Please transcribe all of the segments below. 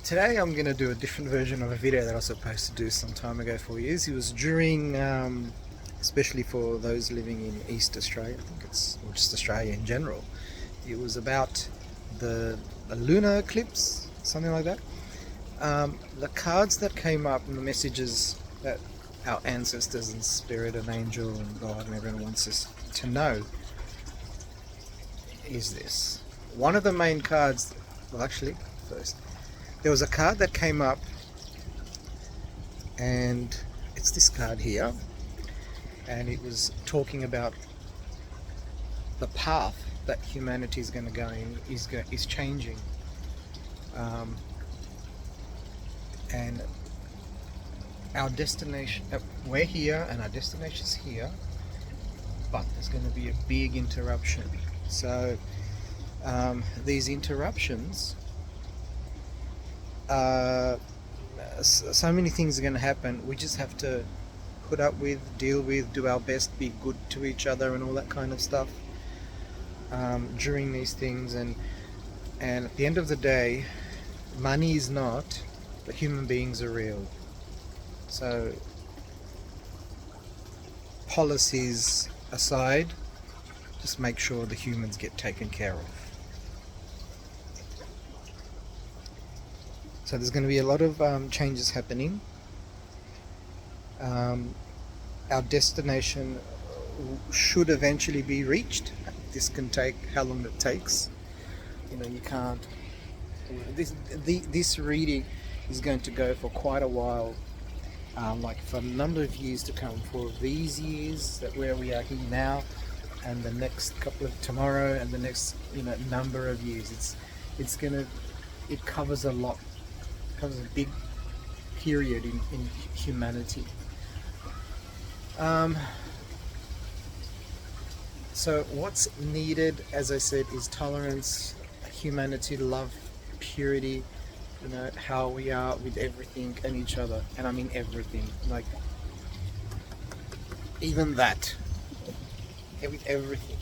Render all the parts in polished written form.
Today I'm going to do a different version of a video that I was supposed to do some time ago for you. It was during, especially for those living in East Australia, I think it's, or just Australia in general. It was about the lunar eclipse, something like that. The cards that came up and the messages that our ancestors and spirit and angel and God and everyone wants us to know is this. One of the main cards, well actually, first, there was a card that came up, and it's this card here, and it was talking about the path that humanity is going to go in is changing, and our destination, we're here and our destination is here, but there's going to be a big interruption. So these interruptions, so many things are going to happen. We just have to put up with, deal with, do our best, be good to each other and all that kind of stuff during these things. And at the end of the day, money is not, but human beings are real. So policies aside, just make sure the humans get taken care of. So there's going to be a lot of changes happening. Our destination should eventually be reached. This can take how long it takes. You can't. This reading is going to go for quite a while, like for a number of years to come. For these years that where we are here now, and the next couple of tomorrow, and the next number of years, it covers a lot. Covers a big period in humanity. So what's needed, as I said, is tolerance, humanity, love, purity, how we are with everything and each other. And I mean everything, like even that, with everything.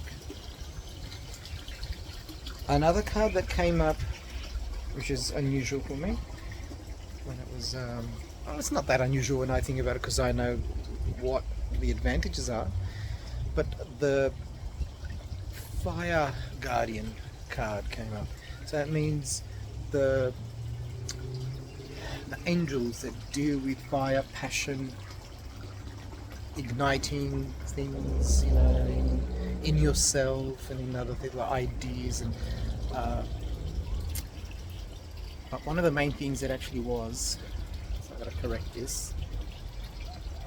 Another card that came up, which is unusual for me, when it was, it's not that unusual when I think about it, because I know what the advantages are, but the Fire Guardian card came up. So that means the angels that deal with fire, passion, igniting things, in yourself and in other things like ideas. And but one of the main things that actually was, so I've got to correct this,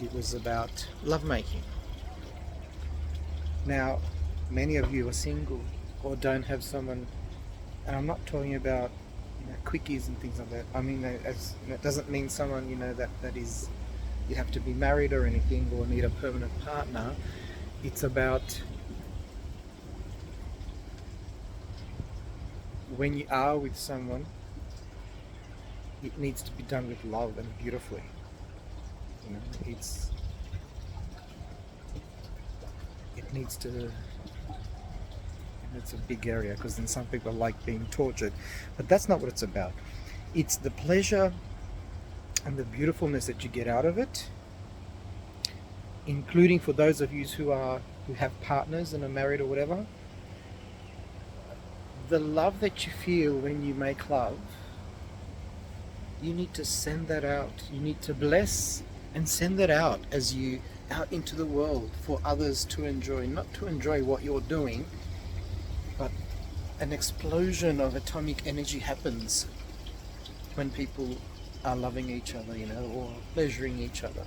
it was about lovemaking. Now, many of you are single or don't have someone, and I'm not talking about quickies and things like that. I mean, that doesn't mean someone that is, you have to be married or anything or need a permanent partner. It's about when you are with someone, it needs to be done with love and beautifully. It needs to. It's a big area, because then some people like being tortured, but that's not what it's about. It's the pleasure and the beautifulness that you get out of it, including for those of you who have partners and are married or whatever. The love that you feel when you make love, you need to send that out. You need to bless and send that out out into the world for others to enjoy, not to enjoy what you're doing, but an explosion of atomic energy happens when people are loving each other, or pleasuring each other.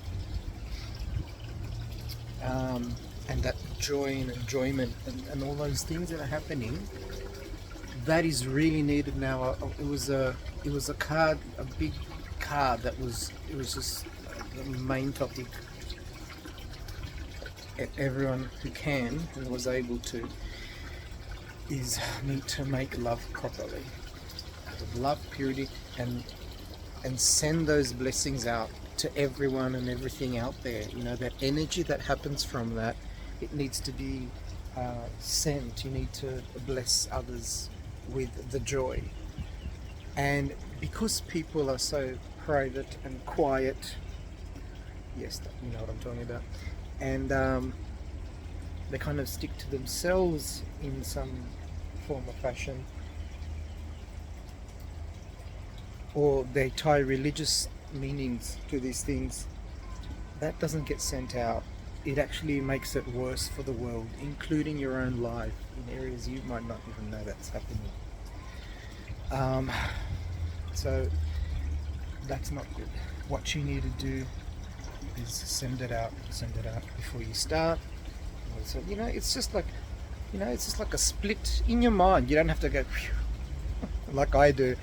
And that joy and enjoyment and all those things that are happening, that is really needed now. It was a card, a big card it was just the main topic. Everyone who can and was able to is need to make love properly, with love, purity, and send those blessings out to everyone and everything out there. That energy that happens from that, it needs to be sent. You need to bless others with the joy. And because people are so private and quiet, yes, you know what I'm talking about, and they kind of stick to themselves in some form or fashion, or they tie religious meanings to these things, that doesn't get sent out. It actually makes it worse for the world, including your own life, in areas you might not even know that's happening. Um, so that's not good. What you need to do is send it out before you start. So, it's just like, it's just like a split in your mind. You don't have to go like I do.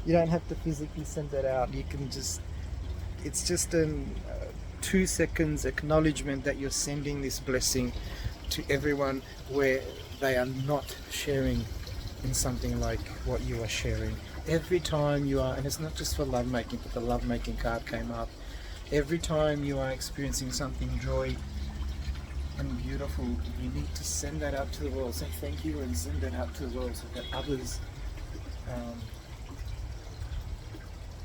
You don't have to physically send it out. You can just, it's just an 2 seconds acknowledgement that you're sending this blessing to everyone where they are not sharing in something like what you are sharing. Every time you are, and it's not just for lovemaking, but the lovemaking card came up. Every time you are experiencing something joy and beautiful, you need to send that out to the world. Say thank you and send that out to the world so that others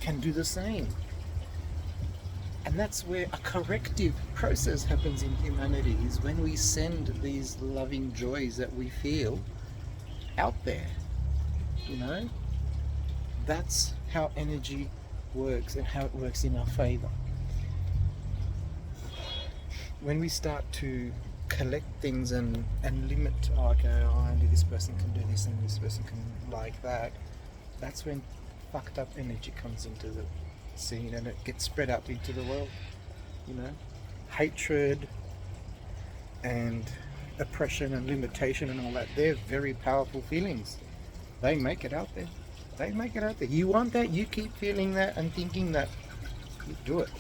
can do the same. And that's where a corrective process happens in humanity, is when we send these loving joys that we feel out there. That's how energy works and how it works in our favor. When we start to collect things and limit, only this person can do this and this person can like that, that's when fucked up energy comes into the scene and it gets spread up into the world. Hatred and oppression and limitation and all that, they're very powerful feelings. They make it out there. You want that, you keep feeling that and thinking that, you do it.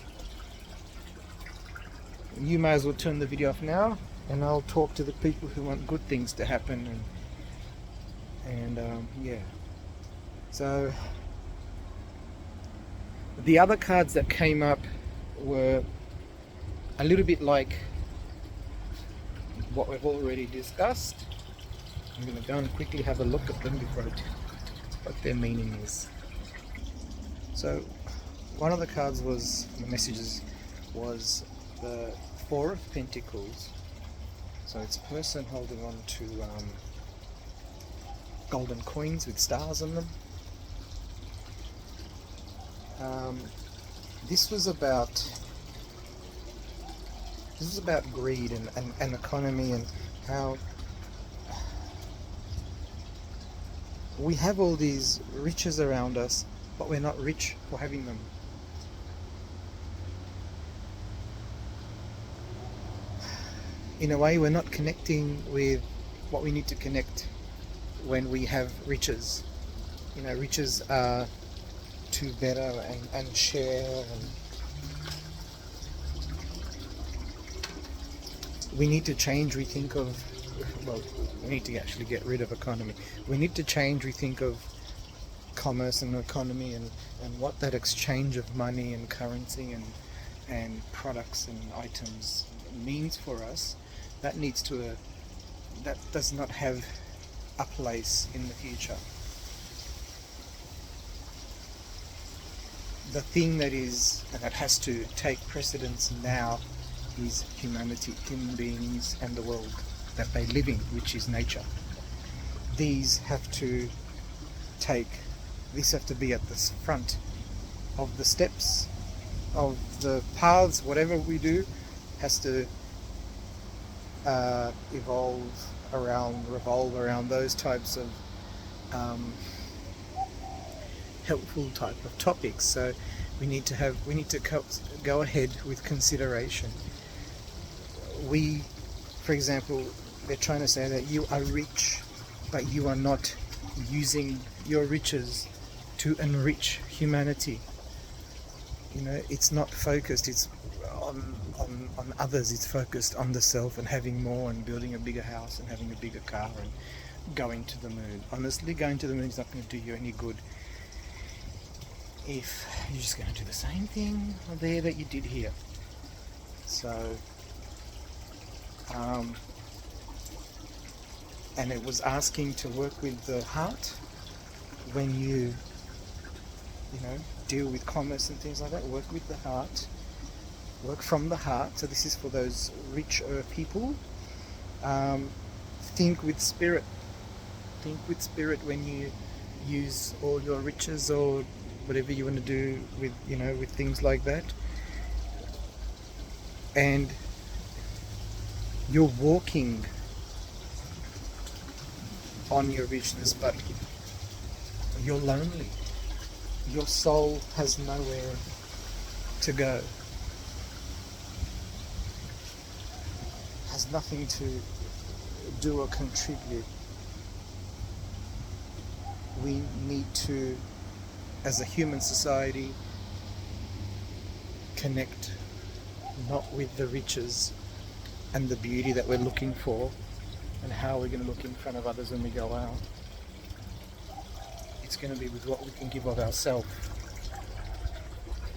You may as well turn the video off now, and I'll talk to the people who want good things to happen. And yeah. So the other cards that came up were a little bit like what we've already discussed. I'm going to go and quickly have a look at them before I tell what their meaning is. So one of the cards was, the messages was the Four of Pentacles. So it's a person holding on to golden coins with stars on them. This was about greed and economy, and how we have all these riches around us, but we're not rich for having them. In a way, we're not connecting with what we need to connect when we have riches. Riches are to better and share, and we need to change, we think of, we need to actually get rid of economy. We need to change, we think of commerce and economy and what that exchange of money and currency and products and items means for us. That does not have a place in the future. The thing that has to take precedence now is humanity, human beings, and the world that they live in, which is nature. These have to be at the front of the steps, of the paths. Whatever we do has to revolve around those types of helpful type of topics. So we need to go ahead with consideration. For example, they're trying to say that you are rich, but you are not using your riches to enrich humanity. It's not focused, it's on others, it's focused on the self and having more and building a bigger house and having a bigger car and going to the moon. Honestly, going to the moon is not going to do you any good if you're just going to do the same thing there that you did here. So and it was asking to work with the heart when you deal with commerce and things like that. Work with the heart. Work from the heart. So this is for those richer people. Think with spirit. Think with spirit when you use all your riches or whatever you want to do with with things like that. And you're walking on your richness, but you're lonely. Your soul has nowhere to go, has nothing to do or contribute. We need to, as a human society, connect not with the riches and the beauty that we're looking for, and how we're going to look in front of others when we go out. It's going to be with what we can give of ourselves,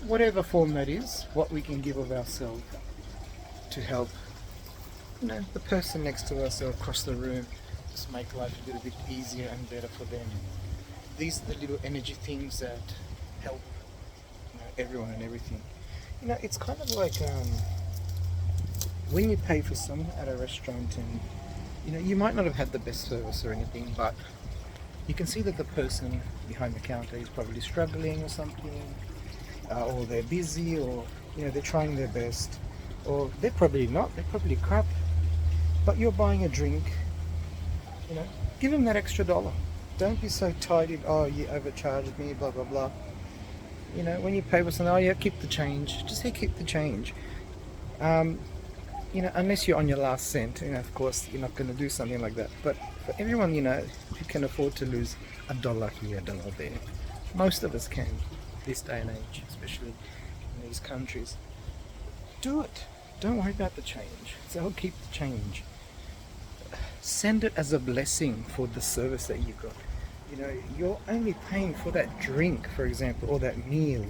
whatever form that is, what we can give of ourselves to help the person next to us or across the room, just make life a little bit easier and better for them. These are the little energy things that help everyone and everything. It's kind of like when you pay for something at a restaurant, and you might not have had the best service or anything, but you can see that the person behind the counter is probably struggling or something, or they're busy, or they're trying their best, or they're probably not, they're probably crap, but you're buying a drink. Give them that extra dollar. Don't be so tied in, oh, you overcharged me, blah blah blah. When you pay for something, oh yeah, keep the change. Just say keep the change. Unless you're on your last cent, of course you're not going to do something like that. But for everyone, who can afford to lose a dollar here, a dollar there, most of us can, this day and age, especially in these countries. Do it. Don't worry about the change. So I'll keep the change. Send it as a blessing for the service that you got. You're only paying for that drink, for example, or that meal.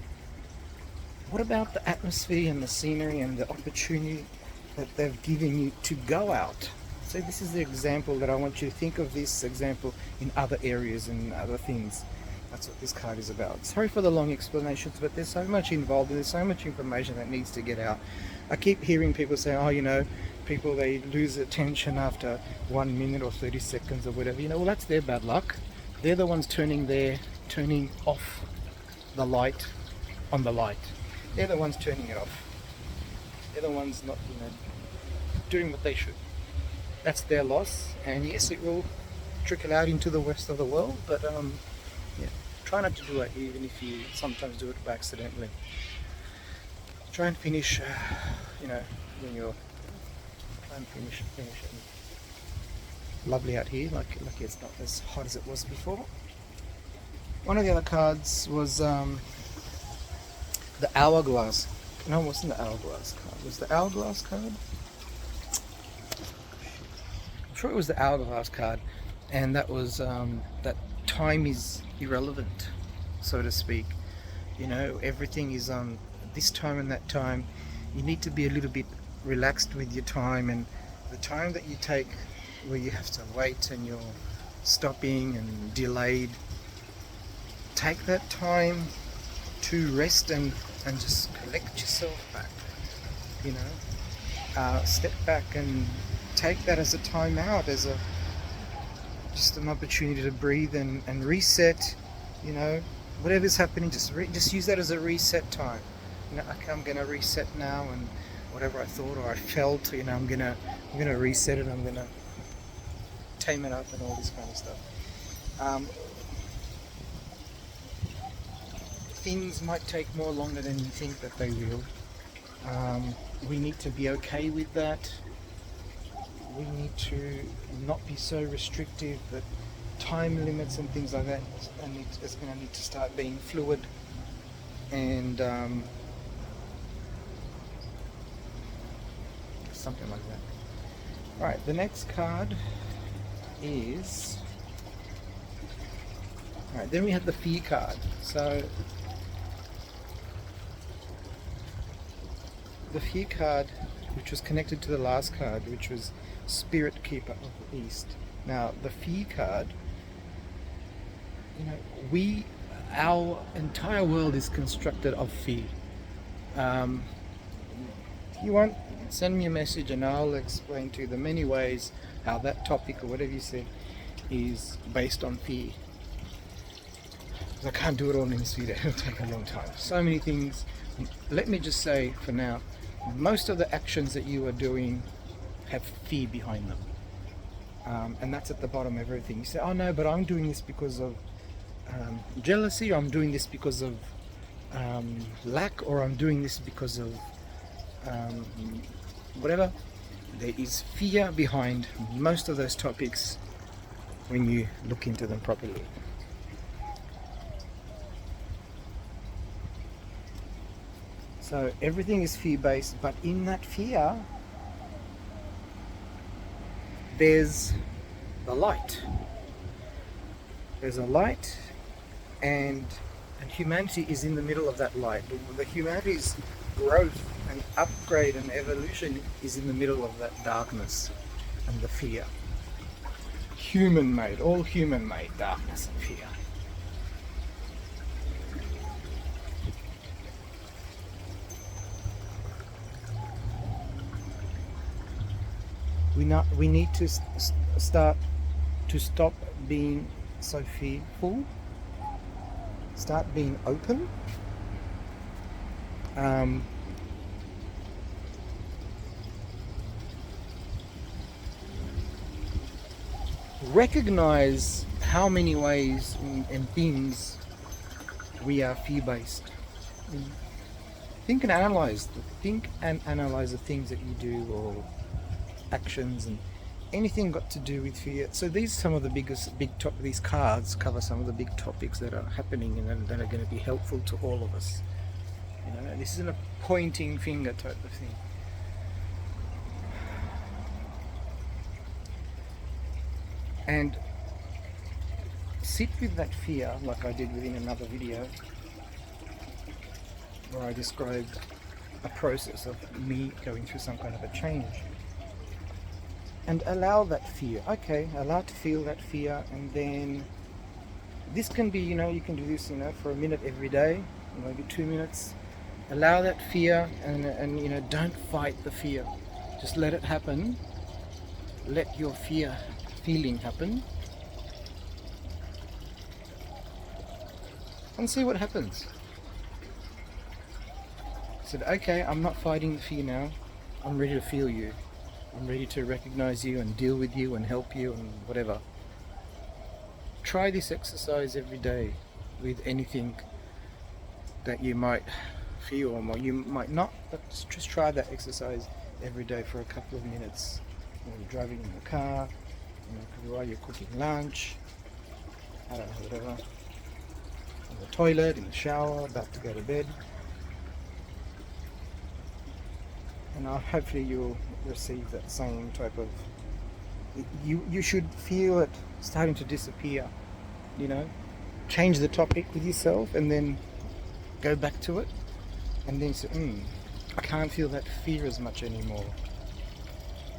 What about the atmosphere and the scenery and the opportunity that they've given you to go out? So this is the example that I want you to think of, this example in other areas and other things. That's what this card is about. Sorry for the long explanations, but there's so much involved and there's so much information that needs to get out. I keep hearing people say, people, they lose attention after 1 minute or 30 seconds or whatever. Well, that's their bad luck. They're the ones turning off the light on the light. They're the ones turning it off. They're the ones not, doing what they should. That's their loss, and yes, it will trickle out into the rest of the world, but try not to do it, even if you sometimes do it by accidentally. Try and finish, when you're trying to finish it. Lovely out here, like it's not as hot as it was before. One of the other cards was the hourglass. No, it wasn't the hourglass card. Was the hourglass card? I'm sure it was the hourglass card, and that was that time is irrelevant, so to speak. Everything is on this time and that time. You need to be a little bit relaxed with your time, and the time that you take where you have to wait and you're stopping and delayed, take that time to rest and just collect yourself back. Step back and take that as a time out, as just an opportunity to breathe and reset. Whatever's happening, just use that as a reset time. Okay, I'm gonna reset now, and whatever I thought or I felt, I'm gonna reset it. I'm gonna tame it up and all this kind of stuff. Things might take more longer than you think that they will. We need to be okay with that. We need to not be so restrictive that time limits and things like that is going to need to start being fluid, and something like that. Alright, the next card is... Alright, then we have the fear card. So the fear card, which was connected to the last card, which was Spirit Keeper of the East. Now, the fear card, we our entire world is constructed of fear. Um, you want, send me a message and I'll explain to you the many ways how that topic or whatever you said is based on fear. I can't do it all in this video, it'll take a long time. So many things. Let me just say for now, most of the actions that you are doing have fear behind them. And that's at the bottom of everything. You say, oh no, but I'm doing this because of jealousy, or I'm doing this because of lack, or I'm doing this because of whatever. There is fear behind most of those topics when you look into them properly. So everything is fear-based, but in that fear, there's the light. There's a light, and humanity is in the middle of that light. The humanity's growth and upgrade and evolution is in the middle of that darkness and the fear. Human-made, all human-made darkness and fear. We need to start to stop being so fearful. Start being open. Recognize how many ways and things we are fear-based. Think and analyze the things that you do, or actions, and anything got to do with fear. So these are some of the these cards cover some of the big topics that are happening and that are going to be helpful to all of us. You know, this isn't a pointing finger type of thing. And sit with that fear, like I did within another video where I described a process of me going through some kind of a change. And allow that fear. Okay, allow to feel that fear, and then this can be, you can do this, for a minute every day, maybe 2 minutes. Allow that fear, and don't fight the fear. Just let it happen. Let your feeling happen, and see what happens. Said, okay, I'm not fighting the fear now. I'm ready to feel you. I'm ready to recognize you and deal with you and help you and whatever. Try this exercise every day with anything that you might feel, or you might not, but just try that exercise every day for a couple of minutes. You're driving in the car, while you're cooking lunch, I don't know, whatever, in the toilet, in the shower, about to go to bed. And hopefully you'll receive that same type of, you should feel it starting to disappear. Change the topic with yourself and then go back to it, and then say, I can't feel that fear as much anymore.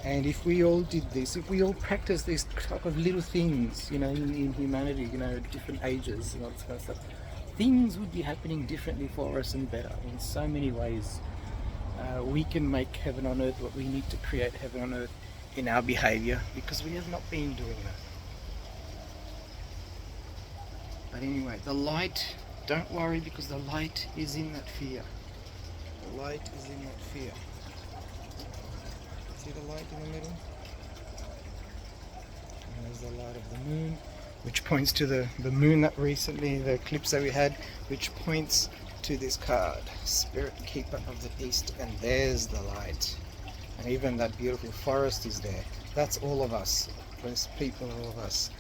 And if we all did this, if we all practice these type of little things, in humanity, different ages and all this kind of stuff, things would be happening differently for us and better in so many ways. We can make heaven on earth what we need to create heaven on earth in our behavior, because we have not been doing that. But anyway, the light, don't worry, because the light is in that fear. The light is in that fear. See the light in the middle? And there's the light of the moon, which points to the moon that recently, the eclipse that we had, which points to this card, Spirit Keeper of the East, and there's the light. And even that beautiful forest is there. That's all of us. Those people, all of us.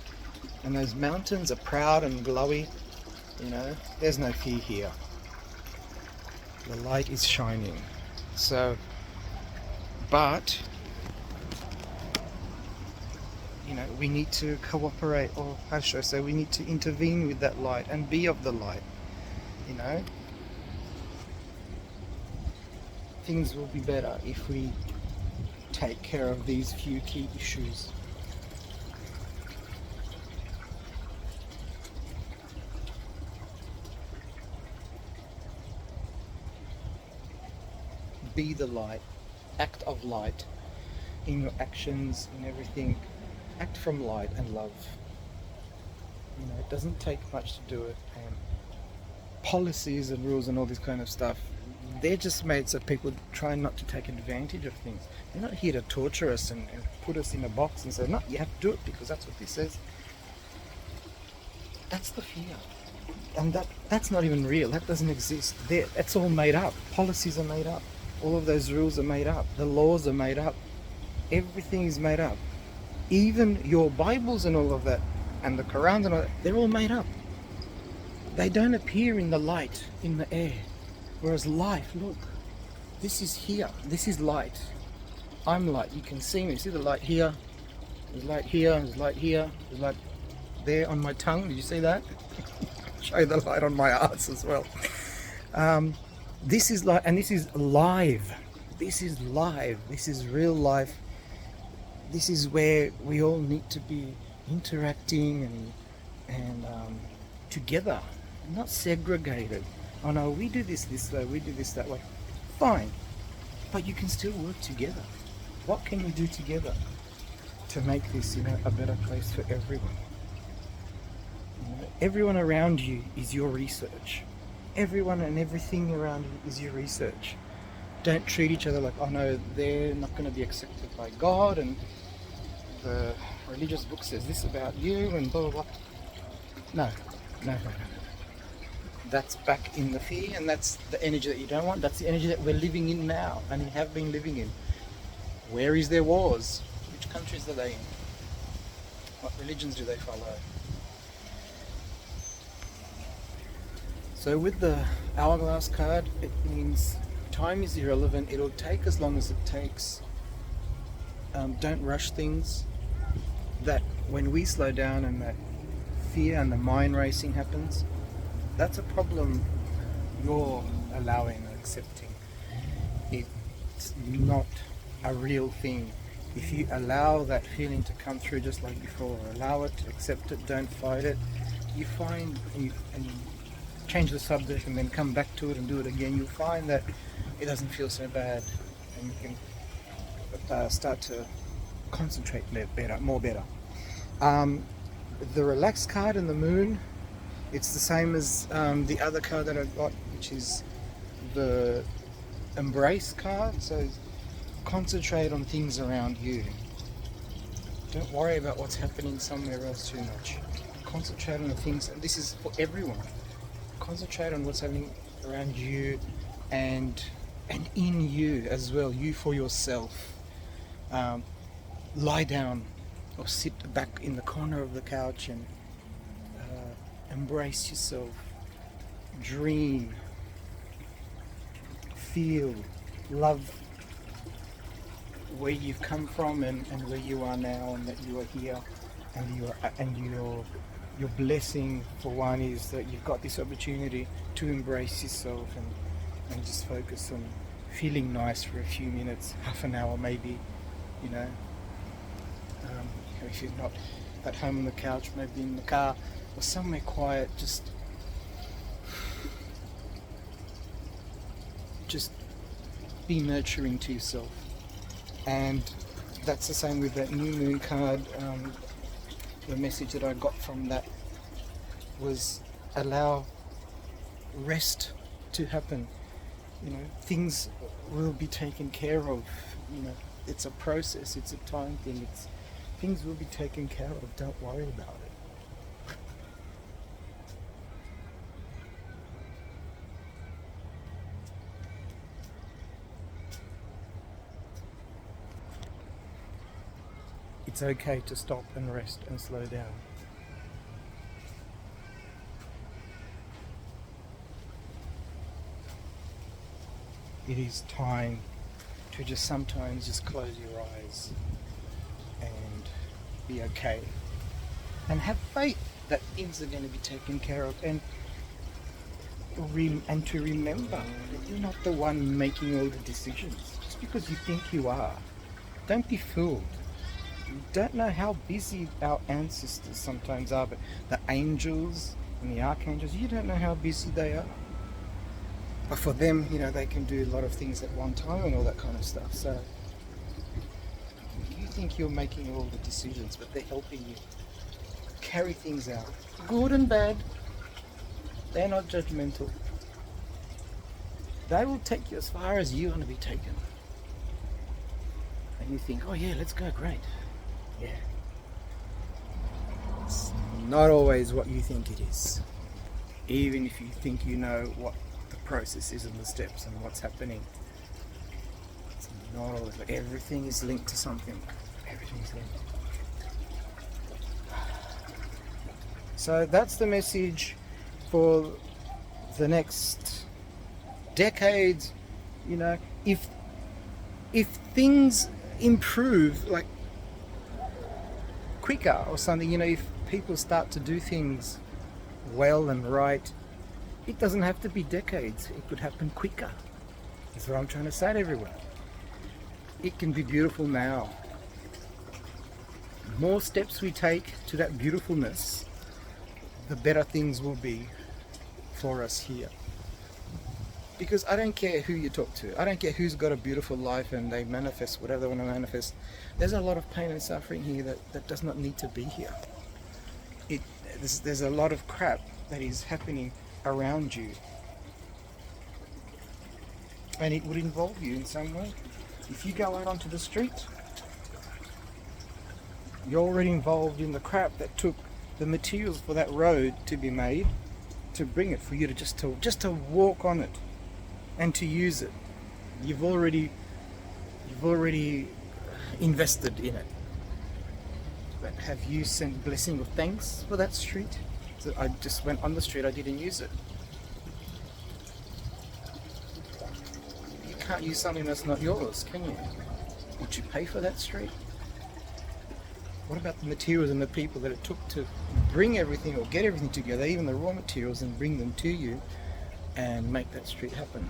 And those mountains are proud and glowy. There's no fear here. The light is shining. So, but, we need to cooperate, or how should I say, we need to intervene with that light and be of the light. Things will be better if we take care of these few key issues. be the light, act of light in your actions, in everything. Act from light and love. It doesn't take much to do it. And policies and rules and all this kind of stuff, they're just made so people try not to take advantage of things. They're not here to torture us and put us in a box and say, no, you have to do it because that's what this says. That's the fear. And that's not even real. That doesn't exist. That's all made up. Policies are made up. All of those rules are made up. The laws are made up. Everything is made up. Even your Bibles and all of that, and the Quran and all that, they're all made up. They don't appear in the light, in the air. Whereas life, look, this is here. This is light. I'm light. You can see me. See the light here? There's light here. There's light here. There's light there on my tongue. Did you see that? Show the light on my arse as well. This is light, and this is live. This is live. This is real life. This is where we all need to be interacting and together, not segregated. Oh no, we do this way, we do this that way. Fine, but you can still work together. What can you do together to make this, a better place for everyone? Everyone around you is your research. Everyone and everything around you is your research. Don't treat each other like, oh no, they're not going to be accepted by God, and the religious book says this about you, and blah blah blah. No. That's back in the fear, and that's the energy that you don't want. That's the energy that we're living in now, and we have been living in. Where is their wars? Which countries are they in? What religions do they follow? So with the hourglass card, it means time is irrelevant. It'll take as long as it takes. Don't rush things. That when we slow down and that fear and the mind racing happens, that's a problem you're allowing and accepting. It's not a real thing. If you allow that feeling to come through just like before, allow it, accept it, don't fight it, you find, and you change the subject and then come back to it and do it again, you'll find that it doesn't feel so bad, and you can start to concentrate more better. The relaxed card and the moon, it's the same as the other card that I got, which is the embrace card. So concentrate on things around you. Don't worry about what's happening somewhere else too much. Concentrate on the things, and this is for everyone. Concentrate on what's happening around you and in you as well, you for yourself. Lie down or sit back in the corner of the couch and embrace yourself. Dream, feel, love where you've come from and where you are now, and that you are here, and your blessing for one is that you've got this opportunity to embrace yourself and just focus on feeling nice for a few minutes, half an hour maybe, if you're not at home on the couch, maybe in the car or somewhere quiet, just be nurturing to yourself. And that's the same with that new moon card. The message that I got from that was allow rest to happen. Things will be taken care of. It's a process, it's a time thing, things will be taken care of. Don't worry about it. It's okay to stop and rest and slow down. It is time to just sometimes just close your eyes and be okay. And have faith that things are going to be taken care of. And to remember that you're not the one making all the decisions. Just because you think you are. Don't be fooled. You don't know how busy our ancestors sometimes are, but the angels and the archangels, you don't know how busy they are. But for them, you know, they can do a lot of things at one time and all that kind of stuff. So you think you're making all the decisions, but they're helping you carry things out, good and bad. They're not judgmental. They will take you as far as you want to be taken. And you think, oh yeah, let's go, great. Yeah. It's not always what you think it is. Even if you think you know what the process is and the steps and what's happening. It's not always like everything is linked to something. Everything's linked. So that's the message for the next decades. You know, if things improve like quicker or something, you know, if people start to do things well and right, it doesn't have to be decades. It could happen quicker. That's what I'm trying to say to everyone. It can be beautiful now. The more steps we take to that beautifulness, the better things will be for us here. Because I don't care who you talk to. I don't care who's got a beautiful life and they manifest whatever they want to manifest. There's a lot of pain and suffering here that does not need to be here. There's a lot of crap that is happening around you. And it would involve you in some way. If you go out onto the street, you're already involved in the crap that took the materials for that road to be made, to bring it, for you to just to walk on it and to use it. You've already invested in it. But have you sent blessing or thanks for that street? So I just went on the street, I didn't use it. You can't use something that's not yours, can you? Would you pay for that street? What about the materials and the people that it took to bring everything or get everything together, even the raw materials, and bring them to you and make that street happen?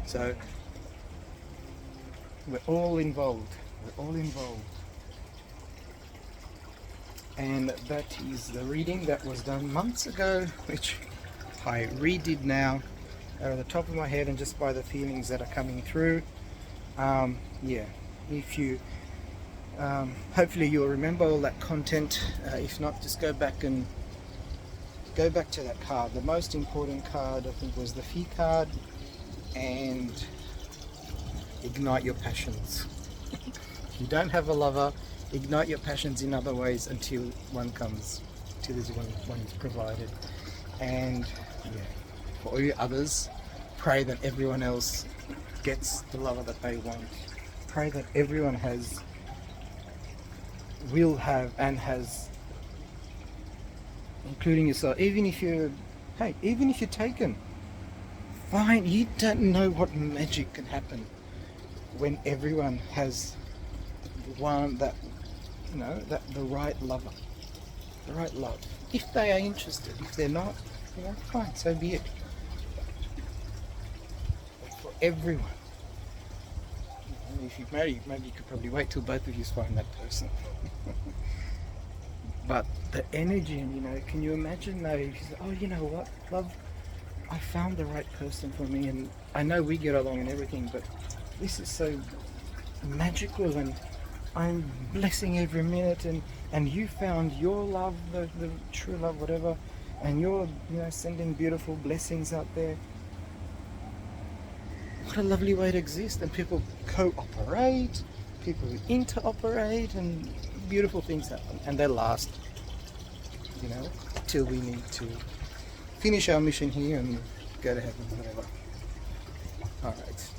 So we're all involved. We're all involved. And that is the reading that was done months ago, which I redid now out of the top of my head and just by the feelings that are coming through. Yeah, if you hopefully you'll remember all that content. If not, just go back to that card. The most important card, I think, was the Fee card and Ignite Your Passions. If you don't have a lover, ignite your passions in other ways until one comes, until there's one is provided. And yeah, for all you others, pray that everyone else gets the lover that they want. Pray that everyone will have and has, including yourself. Even if you're taken, fine. You don't know what magic can happen when everyone has one that, you know, that the right lover, the right love. If they are interested, if they're not, you know, fine, so be it. But for everyone, you know, if you're married, maybe you could probably wait till both of you find that person. But the energy, and you know, can you imagine though? If you say, oh, you know what, love, I found the right person for me, and I know we get along and everything, but this is so magical, and I'm blessing every minute, and you found your love, the true love, whatever, and you're, you know, sending beautiful blessings out there. What a lovely way to exist. And people cooperate, people interoperate, and beautiful things happen, and they last, you know, till we need to finish our mission here and go to heaven, whatever. All right.